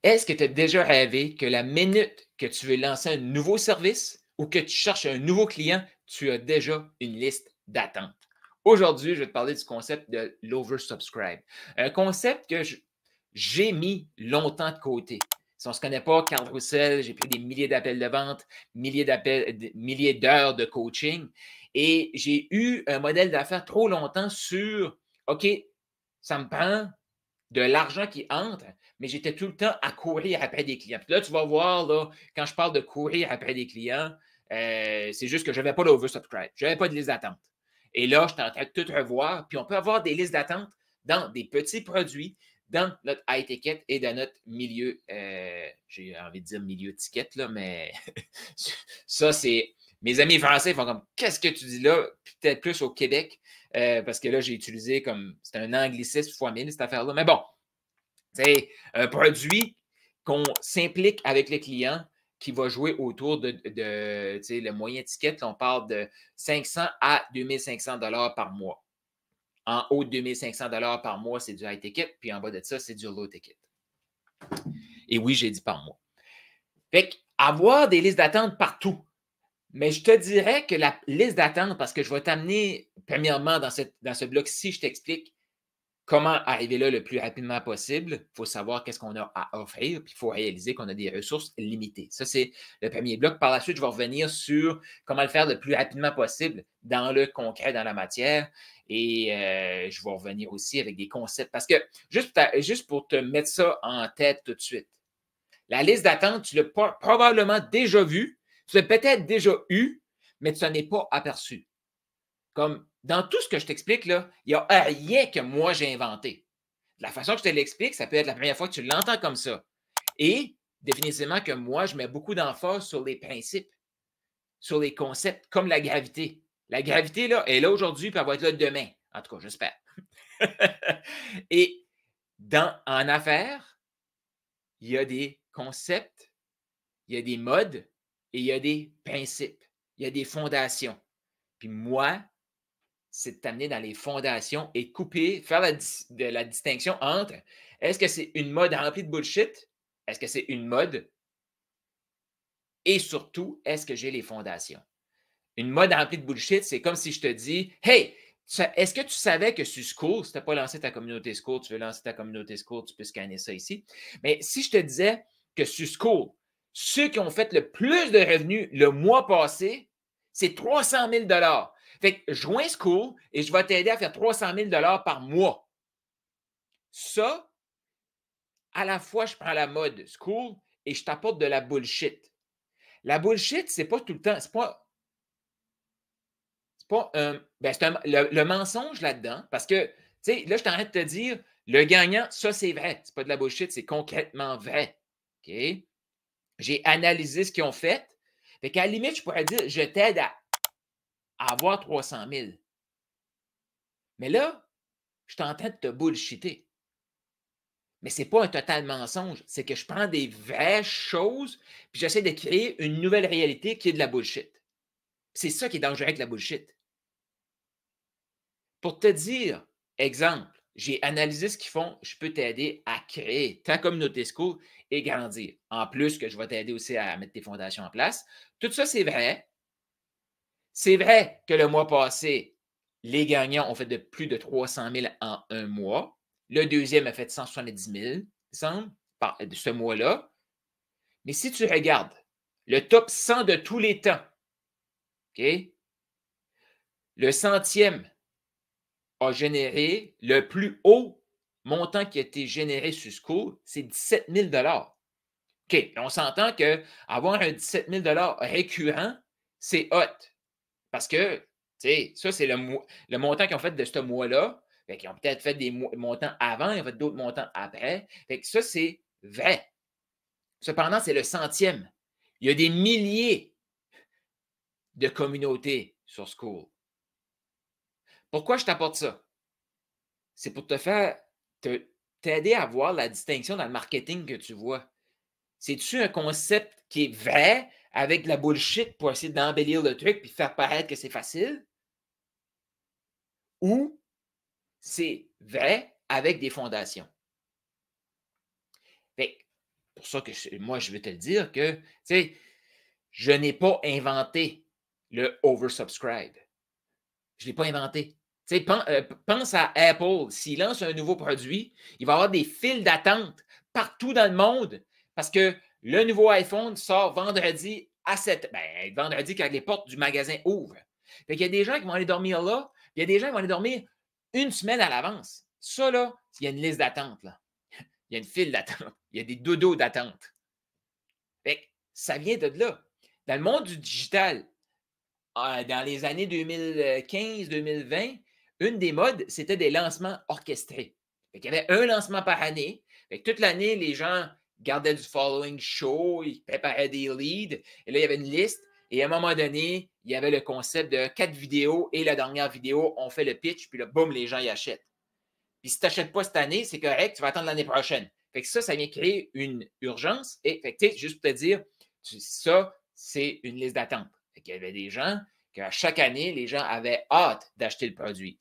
Est-ce que tu as déjà rêvé que la minute que tu veux lancer un nouveau service ou que tu cherches un nouveau client, tu as déjà une liste d'attente? Aujourd'hui, je vais te parler du concept de l'oversubscribe. Un concept que j'ai mis longtemps de côté. Si on ne se connaît pas, Carl Roussel, j'ai pris des milliers d'appels de vente, milliers d'heures de coaching et j'ai eu un modèle d'affaires trop longtemps sur OK, ça me prend de l'argent qui entre, mais j'étais tout le temps à courir après des clients. Puis là, tu vas voir, là, quand je parle de courir après des clients, c'est juste que je n'avais pas l'oversubscribe. Je n'avais pas de liste d'attente. Et là, je suis en train de tout revoir. Puis on peut avoir des listes d'attente dans des petits produits, dans notre high ticket et dans notre milieu, j'ai envie de dire milieu ticket, là, mais ça, c'est. Mes amis français font comme qu'est-ce que tu dis là? Peut-être plus au Québec, parce que là, j'ai utilisé comme c'est un anglicisme fois 1000, cette affaire-là. Mais bon, c'est un produit qu'on s'implique avec le client qui va jouer autour de le moyen ticket, là, on parle de 500 à 2500 $ par mois. En haut de 2500 $ par mois, c'est du high ticket, puis en bas de ça, c'est du low ticket. Et oui, j'ai dit par mois. Fait qu'avoir des listes d'attente partout. Mais je te dirais que la liste d'attente, parce que je vais t'amener, premièrement, dans ce bloc-ci, je t'explique comment arriver là le plus rapidement possible. Il faut savoir qu'est-ce qu'on a à offrir, puis il faut réaliser qu'on a des ressources limitées. Ça, c'est le premier bloc. Par la suite, je vais revenir sur comment le faire le plus rapidement possible dans le concret, dans la matière. Et je vais revenir aussi avec des concepts. Parce que, juste pour te mettre ça en tête tout de suite, la liste d'attente, tu l'as probablement déjà vue, tu l'as peut-être déjà eu, mais tu n'en es pas aperçu. Comme dans tout ce que je t'explique, là, il n'y a rien que moi j'ai inventé. De la façon que je te l'explique, ça peut être la première fois que tu l'entends comme ça. Et définitivement que moi, je mets beaucoup d'emphase sur les principes, sur les concepts, comme la gravité. La gravité, là, elle est là aujourd'hui, puis elle va être là demain. En tout cas, j'espère. Et en affaires, il y a des concepts, il y a des modes et il y a des principes. Il y a des fondations. Puis moi, c'est de t'amener dans les fondations et couper, faire la distinction entre est-ce que c'est une mode remplie de bullshit? Est-ce que c'est une mode? Et surtout, est-ce que j'ai les fondations? Une mode remplie de bullshit, c'est comme si je te dis hey, est-ce que tu savais que sur School, si tu n'as pas lancé ta communauté School, tu veux lancer ta communauté School, tu peux scanner ça ici. Mais si je te disais que sur School, ceux qui ont fait le plus de revenus le mois passé, c'est 300 000 $. Fait que joins School et je vais t'aider à faire 300 000 $ par mois. Ça, à la fois, je prends la mode School et je t'apporte de la bullshit. La bullshit, c'est pas tout le temps, c'est pas le mensonge là-dedans, parce que, tu sais, là, je t'arrête de te dire, le gagnant, ça, c'est vrai. C'est pas de la bullshit, c'est concrètement vrai. OK? J'ai analysé ce qu'ils ont fait. Fait qu'à la limite, je pourrais dire, je t'aide à avoir 300 000. Mais là, je suis en train de te bullshiter. Mais ce n'est pas un total mensonge. C'est que je prends des vraies choses, puis j'essaie de créer une nouvelle réalité qui est de la bullshit. C'est ça qui est dangereux avec la bullshit. Pour te dire, exemple, j'ai analysé ce qu'ils font, je peux t'aider à créer ta communauté School et grandir. En plus que je vais t'aider aussi à mettre tes fondations en place. Tout ça, c'est vrai. C'est vrai que le mois passé, les gagnants ont fait de plus de 300 000 en un mois. Le deuxième a fait 170 000, il semble, ce mois-là. Mais si tu regardes le top 100 de tous les temps, OK? Le centième a généré le plus haut montant qui a été généré sur School, c'est 17 000 $. OK, on s'entend qu'avoir un 17 000 $ récurrent, c'est hot. Parce que, tu sais, ça, c'est le montant qu'ils ont fait de ce mois-là. Fait qu'ils ont peut-être fait des montants avant, ils ont fait d'autres montants après. Fait que ça, c'est vrai. Cependant, c'est le centième. Il y a des milliers de communautés sur School. Pourquoi je t'apporte ça? C'est pour te faire t'aider à voir la distinction dans le marketing que tu vois. C'est-tu un concept qui est vrai avec de la bullshit pour essayer d'embellir le truc puis faire paraître que c'est facile? Ou c'est vrai avec des fondations? Fait, pour ça que moi, je veux te le dire que, tu sais, je n'ai pas inventé le oversubscribe. Je ne l'ai pas inventé. Tu sais, pense à Apple. S'il lance un nouveau produit, il va y avoir des files d'attente partout dans le monde parce que le nouveau iPhone sort vendredi à vendredi quand les portes du magasin ouvrent. Fait qu'il y a des gens qui vont aller dormir là, puis il y a des gens qui vont aller dormir une semaine à l'avance. Ça, là, il y a une liste d'attente, là. Il y a une file d'attente. Il y a des dodos d'attente. Fait que ça vient de là. Dans le monde du digital, dans les années 2015-2020, une des modes, c'était des lancements orchestrés. Il y avait un lancement par année. Toute l'année, les gens gardaient du following chaud, ils préparaient des leads. Et là, il y avait une liste. Et à un moment donné, il y avait le concept de 4 vidéos et la dernière vidéo, on fait le pitch, puis là, boum, les gens y achètent. Puis si tu n'achètes pas cette année, c'est correct, tu vas attendre l'année prochaine. Fait que ça vient créer une urgence. Et fait que, juste pour te dire, ça, c'est une liste d'attente. Il y avait des gens qu'à chaque année, les gens avaient hâte d'acheter le produit.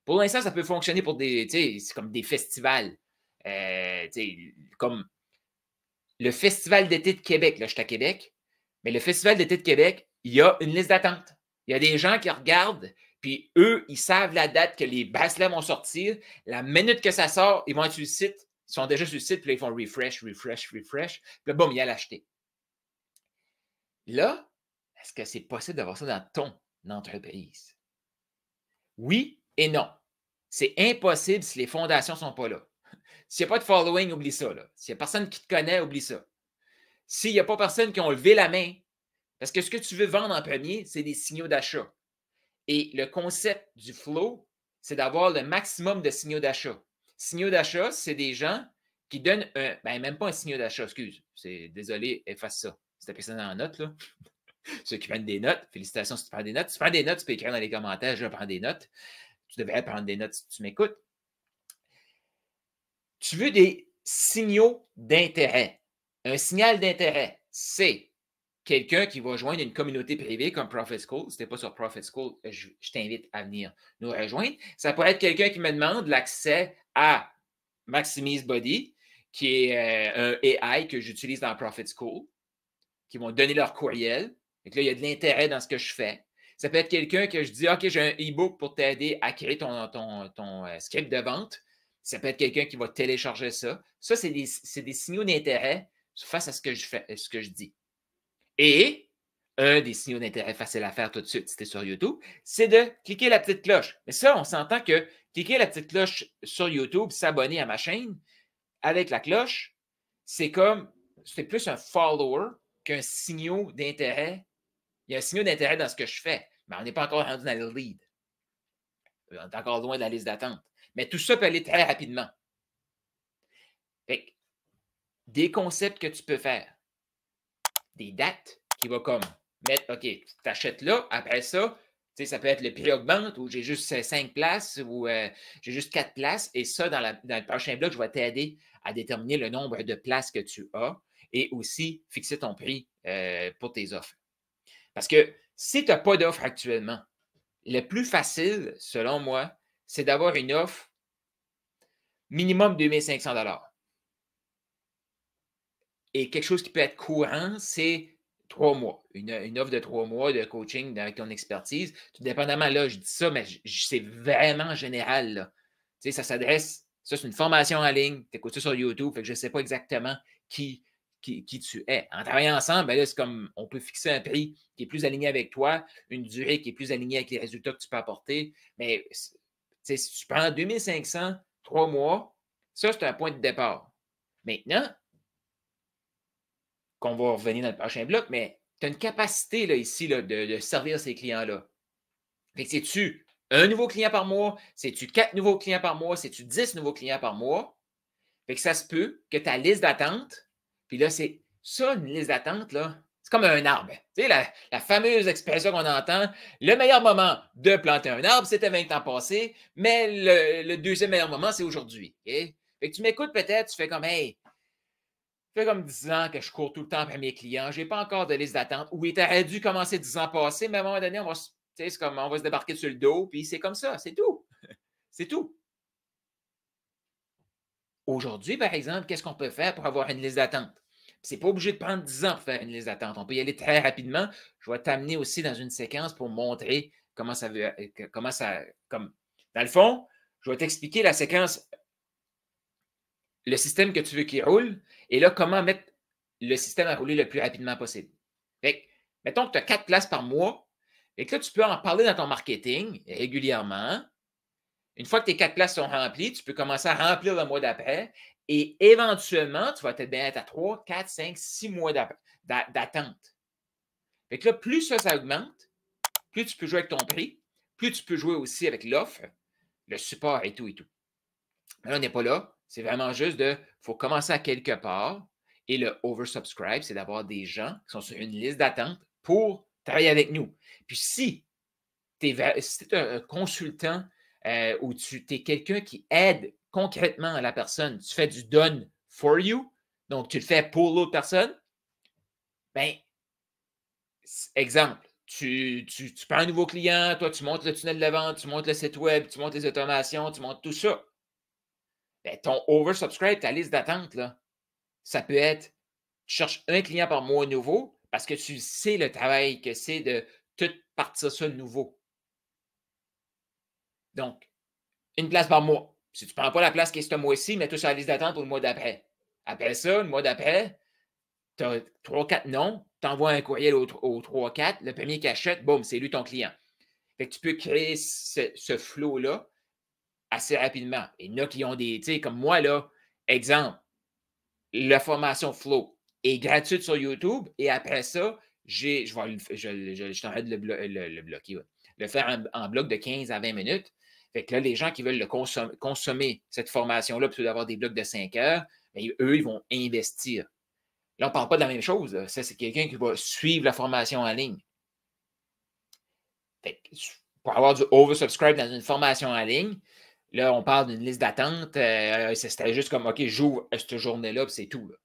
Pour l'instant, ça peut fonctionner pour c'est comme des festivals. Comme le Festival d'été de Québec. Là, je suis à Québec. Mais le Festival d'été de Québec, il y a une liste d'attente. Il y a des gens qui regardent, puis eux, ils savent la date que les bracelets vont sortir. La minute que ça sort, ils vont être sur le site. Ils sont déjà sur le site, puis là, ils font refresh. Puis là, boum, ils allent l'acheter. Là, est-ce que c'est possible d'avoir ça dans ton entreprise? Oui et non. C'est impossible si les fondations ne sont pas là. S'il n'y a pas de following, oublie ça. S'il n'y a personne qui te connaît, oublie ça. S'il n'y a pas personne qui ont levé la main, parce que ce que tu veux vendre en premier, c'est des signaux d'achat. Et le concept du flow, c'est d'avoir le maximum de signaux d'achat. Signaux d'achat, c'est des gens qui donnent même pas un signal d'achat, excuse. Désolé, efface ça. C'est appelé ça dans la note, là. Ceux qui prennent des notes, félicitations si tu prends des notes. Si tu prends des notes, tu peux écrire dans les commentaires, je prends des notes. Tu devrais prendre des notes si tu m'écoutes. Tu veux des signaux d'intérêt. Un signal d'intérêt, c'est quelqu'un qui va joindre une communauté privée comme Profit School. Si tu n'es pas sur Profit School, je t'invite à venir nous rejoindre. Ça pourrait être quelqu'un qui me demande l'accès à Maximize Body, qui est un AI que j'utilise dans Profit School, qui vont donner leur courriel. Donc là, il y a de l'intérêt dans ce que je fais. Ça peut être quelqu'un que je dis, OK, j'ai un e-book pour t'aider à créer ton script de vente. Ça peut être quelqu'un qui va télécharger ça. Ça, c'est des signaux d'intérêt face à ce que je fais, ce que je dis. Et un des signaux d'intérêt faciles à faire tout de suite, si tu es sur YouTube, c'est de cliquer la petite cloche. Mais ça, on s'entend que cliquer la petite cloche sur YouTube, s'abonner à ma chaîne avec la cloche, c'est plus un follower qu'un signal d'intérêt. Il y a un signal d'intérêt dans ce que je fais, mais on n'est pas encore rendu dans le lead. On est encore loin de la liste d'attente. Mais tout ça peut aller très rapidement. Fait que, des concepts que tu peux faire. Des dates qui vont comme mettre, OK, tu t'achètes là, après ça, ça peut être le prix augmente ou j'ai juste 5 places ou j'ai juste 4 places. Et ça, dans le prochain blog, je vais t'aider à déterminer le nombre de places que tu as et aussi fixer ton prix pour tes offres. Parce que si tu n'as pas d'offre actuellement, le plus facile, selon moi, c'est d'avoir une offre minimum 2500 $. Et quelque chose qui peut être courant, c'est 3 mois. Une offre de 3 mois de coaching avec ton expertise. Tout dépendamment, là, je dis ça, mais c'est vraiment général. Là. Tu sais, ça s'adresse, ça, c'est une formation en ligne. Tu écoutes ça sur YouTube, fait que je ne sais pas exactement qui tu es. En travaillant ensemble, ben là, c'est comme on peut fixer un prix qui est plus aligné avec toi, une durée qui est plus alignée avec les résultats que tu peux apporter. Mais si tu prends 2500, 3 mois, ça, c'est un point de départ. Maintenant, qu'on va revenir dans le prochain bloc, mais tu as une capacité là, ici là, de servir ces clients-là. Fait que c'est-tu un nouveau client par mois? C'est-tu 4 nouveaux clients par mois? C'est-tu 10 nouveaux clients par mois? Fait que ça se peut que ta liste d'attente, puis là, c'est ça, une liste d'attente, là, c'est comme un arbre. Tu sais, la fameuse expression qu'on entend, le meilleur moment de planter un arbre, c'était 20 ans passés, mais le deuxième meilleur moment, c'est aujourd'hui. Okay? Fait que tu m'écoutes peut-être, tu fais comme, hey, ça fait comme 10 ans que je cours tout le temps après mes clients. Je n'ai pas encore de liste d'attente. Oui, tu aurais dû commencer 10 ans passés, mais à un moment donné, on va se débarquer sur le dos, puis c'est comme ça, c'est tout. C'est tout. Aujourd'hui, par exemple, qu'est-ce qu'on peut faire pour avoir une liste d'attente? Ce n'est pas obligé de prendre 10 ans pour faire une liste d'attente. On peut y aller très rapidement. Je vais t'amener aussi dans une séquence pour montrer comment ça veut, comme, dans le fond, je vais t'expliquer la séquence, le système que tu veux qu'il roule, et là, comment mettre le système à rouler le plus rapidement possible. Fait que, mettons que tu as 4 places par mois, et que là, tu peux en parler dans ton marketing régulièrement. Une fois que tes 4 places sont remplies, tu peux commencer à remplir le mois d'après et éventuellement, tu vas peut-être bien être à 3, 4, 5, 6 mois d'attente. Fait que là, plus ça augmente, plus tu peux jouer avec ton prix, plus tu peux jouer aussi avec l'offre, le support et tout et tout. Mais là, on n'est pas là. C'est vraiment juste il faut commencer à quelque part. Et le oversubscribe, c'est d'avoir des gens qui sont sur une liste d'attente pour travailler avec nous. Puis si tu es un consultant ou tu es quelqu'un qui aide concrètement la personne, tu fais du done for you, donc tu le fais pour l'autre personne, bien, exemple, tu prends un nouveau client, toi, tu montes le tunnel de vente, tu montes le site web, tu montes les automations, tu montes tout ça. Bien, ton oversubscribe, ta liste d'attente, là, ça peut être, tu cherches un client par mois nouveau parce que tu sais le travail que c'est de tout partir ça de nouveau. Donc, une place par mois. Si tu ne prends pas la place qui est ce mois-ci, mets-toi sur la liste d'attente pour le mois d'après. Après ça, le mois d'après, tu as 3-4 noms, tu envoies un courriel aux 3-4, le premier qui achète, boum, c'est lui ton client. Fait que tu peux créer ce flow-là assez rapidement. Et il y en a qui ont des, tu sais, comme moi, là, exemple, la formation Flow est gratuite sur YouTube et après ça, je t'arrête de le bloquer, ouais. Le faire en bloc de 15 à 20 minutes. Fait que là, les gens qui veulent consommer cette formation-là, plutôt d'avoir des blocs de 5 heures, bien, eux, ils vont investir. Là, on ne parle pas de la même chose. Là. Ça, c'est quelqu'un qui va suivre la formation en ligne. Fait que, pour avoir du oversubscribe dans une formation en ligne, là, on parle d'une liste d'attente. C'était juste comme, OK, j'ouvre cette journée-là, puis c'est tout. Là.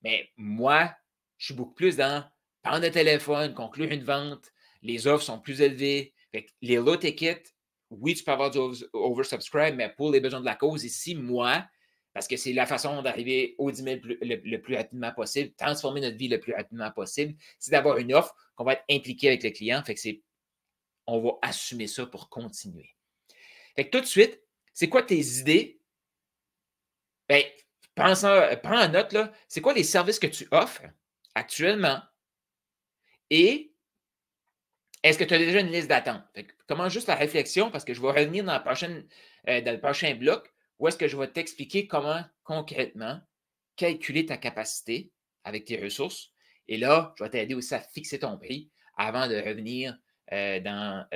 Mais moi, je suis beaucoup plus dans prendre le téléphone, conclure une vente. Les offres sont plus élevées. Fait que les low tickets, oui, tu peux avoir du oversubscribe, mais pour les besoins de la cause, ici, moi, parce que c'est la façon d'arriver aux 10 000 le plus rapidement possible, transformer notre vie le plus rapidement possible, c'est d'avoir une offre qu'on va être impliqué avec le client. Fait que on va assumer ça pour continuer. Fait que tout de suite, c'est quoi tes idées? Bien, prends en note, là, c'est quoi les services que tu offres actuellement et est-ce que tu as déjà une liste d'attente? Commence juste la réflexion parce que je vais revenir dans le prochain bloc où est-ce que je vais t'expliquer comment concrètement calculer ta capacité avec tes ressources. Et là, je vais t'aider aussi à fixer ton prix avant de revenir dans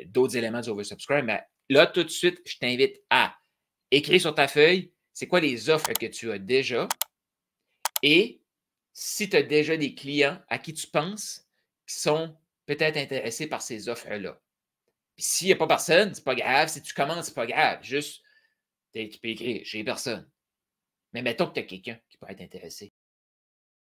d'autres éléments du oversubscribe. Mais là, tout de suite, je t'invite à écrire sur ta feuille c'est quoi les offres que tu as déjà et si tu as déjà des clients à qui tu penses qui sont peut-être intéressés par ces offres-là. Puis s'il n'y a pas personne, c'est pas grave. Si tu commences, c'est pas grave. Juste, tu peux écrire, j'ai personne. Mais mettons que tu as quelqu'un qui pourrait être intéressé.